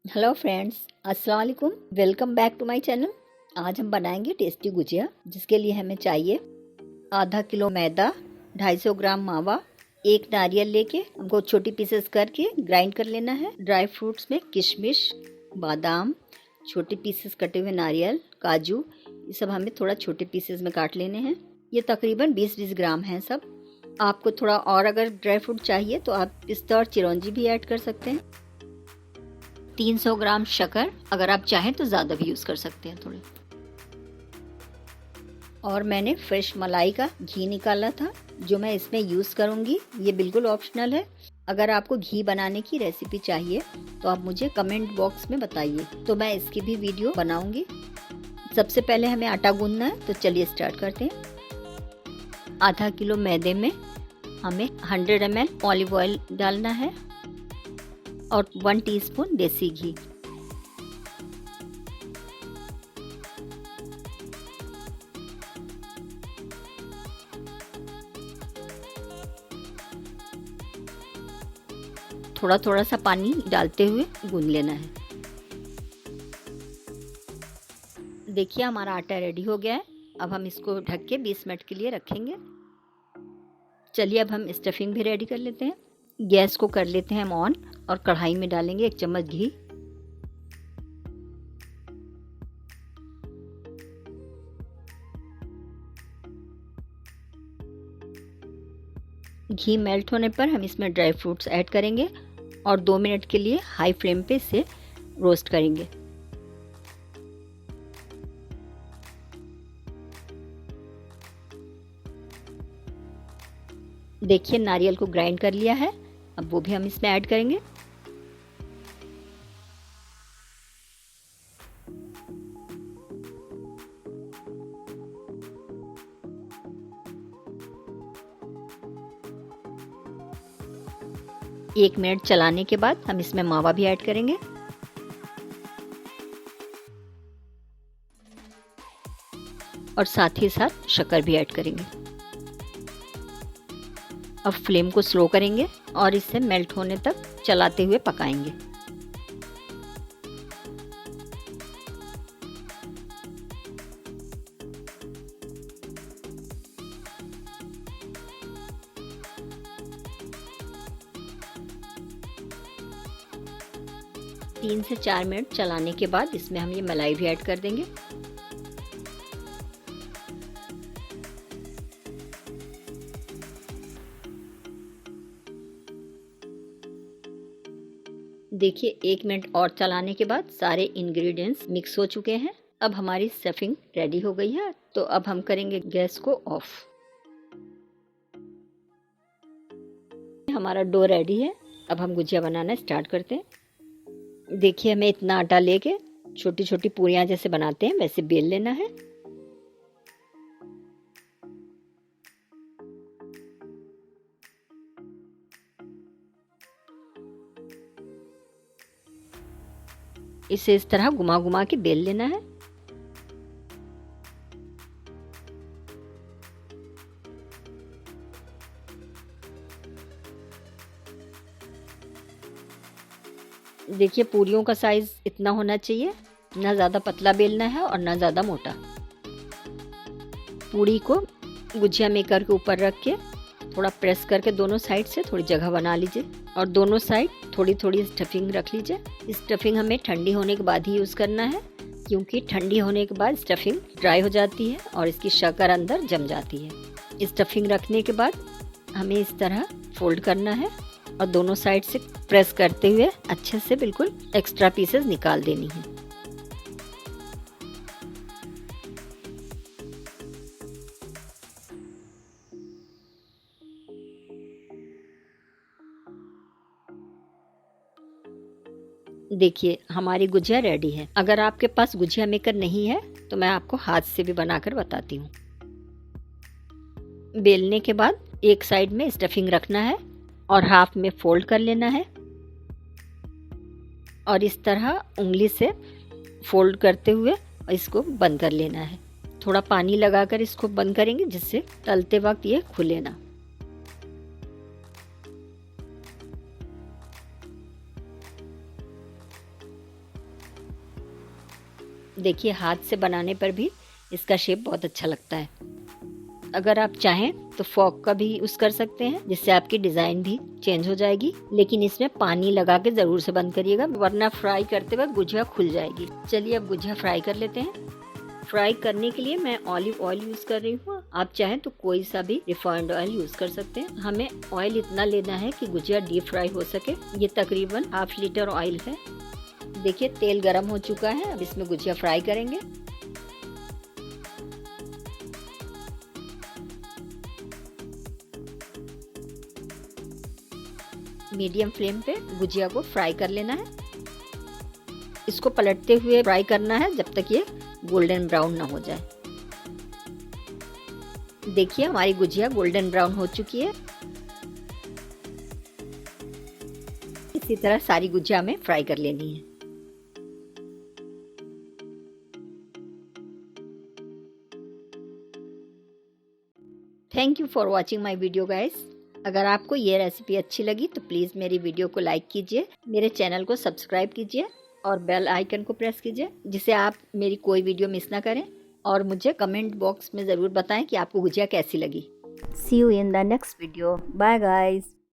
Hello friends, अस्सलाम वालेकुम। Welcome back to my channel. आज हम बनाएंगे टेस्टी गुजिया, जिसके लिए हमें चाहिए आधा किलो मैदा, 250 ग्राम मावा, एक नारियल लेके हमको छोटी पीसेस करके ग्राइंड कर लेना है। ड्राई फ्रूट्स में किशमिश, बादाम, छोटे पीसेस कटे हुए नारियल, काजू, ये सब हमें थोड़ा छोटे पीसेस में काट लेने हैं। ये तकरीबन 20-20 ग्राम हैं सब। आपको थोड़ा और अगर ड्राई फ्रूट चाहिए तो आप पिस्ता और चिरौंजी भी ऐड कर सकते हैं। 300 ग्राम शक्कर, अगर आप चाहें तो ज़्यादा भी यूज़ कर सकते हैं थोड़े। और मैंने फ्रेश मलाई का घी निकाला था, जो मैं इसमें यूज़ करूँगी। ये बिल्कुल ऑप्शनल है। अगर आपको घी बनाने की रेसिपी चाहिए तो आप मुझे कमेंट बॉक्स में बताइए, तो मैं इसकी भी वीडियो बनाऊँगी। सबसे पहले हमें आटा गूंदना है, तो चलिए स्टार्ट करते हैं। आधा किलो मैदे में हमें 100 ml ऑलिव ऑयल डालना है और 1 टीस्पून देसी घी। थोड़ा थोड़ा सा पानी डालते हुए गूंद लेना है। देखिए हमारा आटा रेडी हो गया है। अब हम इसको ढक के 20 मिनट के लिए रखेंगे। चलिए अब हम स्टफिंग भी रेडी कर लेते हैं। गैस को कर लेते हैं हम ऑन और कढ़ाई में डालेंगे 1 चम्मच घी। घी मेल्ट होने पर हम इसमें ड्राई फ्रूट्स ऐड करेंगे और 2 मिनट के लिए हाई फ्लेम पे इसे रोस्ट करेंगे। देखिए नारियल को ग्राइंड कर लिया है, अब वो भी हम इसमें ऐड करेंगे। एक मिनट चलाने के बाद हम इसमें मावा भी ऐड करेंगे और साथ ही साथ शक्कर भी ऐड करेंगे। अब फ्लेम को स्लो करेंगे और इसे मेल्ट होने तक चलाते हुए पकाएंगे। तीन से 4 मिनट चलाने के बाद इसमें हम ये मलाई भी ऐड कर देंगे। देखिए 1 मिनट और चलाने के बाद सारे इंग्रेडिएंट्स मिक्स हो चुके हैं। अब हमारी स्टफिंग रेडी हो गई है, तो अब हम करेंगे गैस को ऑफ। हमारा डो रेडी है। अब हम गुजिया बनाना स्टार्ट करते हैं। देखिए हमें इतना आटा लेके छोटी छोटी पूरियां जैसे बनाते हैं वैसे बेल लेना है। इसे इस तरह घुमा घुमा के बेल लेना है। देखिए पूरियों का साइज इतना होना चाहिए, ना ज़्यादा पतला बेलना है और ना ज़्यादा मोटा। पूरी को गुजिया मेकर के ऊपर रख के थोड़ा प्रेस करके दोनों साइड से थोड़ी जगह बना लीजिए और दोनों साइड थोड़ी थोड़ी स्टफिंग रख लीजिए। स्टफिंग हमें ठंडी होने के बाद ही यूज़ करना है, क्योंकि ठंडी होने के बाद स्टफिंग ड्राई हो जाती है और इसकी शक्कर अंदर जम जाती है। स्टफिंग रखने के बाद हमें इस तरह फोल्ड करना है और दोनों साइड से प्रेस करते हुए अच्छे से बिल्कुल एक्स्ट्रा पीसेस निकाल देनी है। देखिए हमारी गुजिया रेडी है। अगर आपके पास गुजिया मेकर नहीं है तो मैं आपको हाथ से भी बनाकर बताती हूँ। बेलने के बाद एक साइड में स्टफिंग रखना है और हाफ में फोल्ड कर लेना है और इस तरह उंगली से फोल्ड करते हुए इसको बंद कर लेना है। थोड़ा पानी लगाकर इसको बंद करेंगे, जिससे तलते वक्त ये खुले ना। देखिए हाथ से बनाने पर भी इसका शेप बहुत अच्छा लगता है। अगर आप चाहें तो फॉक का भी यूज़ कर सकते हैं, जिससे आपकी डिज़ाइन भी चेंज हो जाएगी। लेकिन इसमें पानी लगा के ज़रूर से बंद करिएगा, वरना फ्राई करते वक्त गुजिया खुल जाएगी। चलिए अब गुजिया फ्राई कर लेते हैं। फ्राई करने के लिए मैं ऑलिव ऑयल यूज़ कर रही हूँ। आप चाहें तो कोई सा भी रिफाइंड ऑयल यूज़ कर सकते हैं। हमें ऑयल इतना लेना है कि गुजिया डीप फ्राई हो सके। ये तकरीबन 1/2 लीटर ऑयल है। देखिए तेल गरम हो चुका है, अब इसमें गुजिया फ्राई करेंगे। मीडियम फ्लेम पे गुजिया को फ्राई कर लेना है। इसको पलटते हुए फ्राई करना है जब तक ये गोल्डन ब्राउन ना हो जाए। देखिए हमारी गुजिया गोल्डन ब्राउन हो चुकी है। इसी तरह सारी गुजिया हमें फ्राई कर लेनी है। Thank you for watching my video guys. अगर आपको ये रेसिपी अच्छी लगी तो प्लीज़ मेरी वीडियो को लाइक कीजिए, मेरे चैनल को सब्सक्राइब कीजिए और बेल आइकन को प्रेस कीजिए, जिससे आप मेरी कोई वीडियो मिस ना करें। और मुझे कमेंट बॉक्स में ज़रूर बताएं कि आपको गुजिया कैसी लगी। See you in the next video. Bye guys.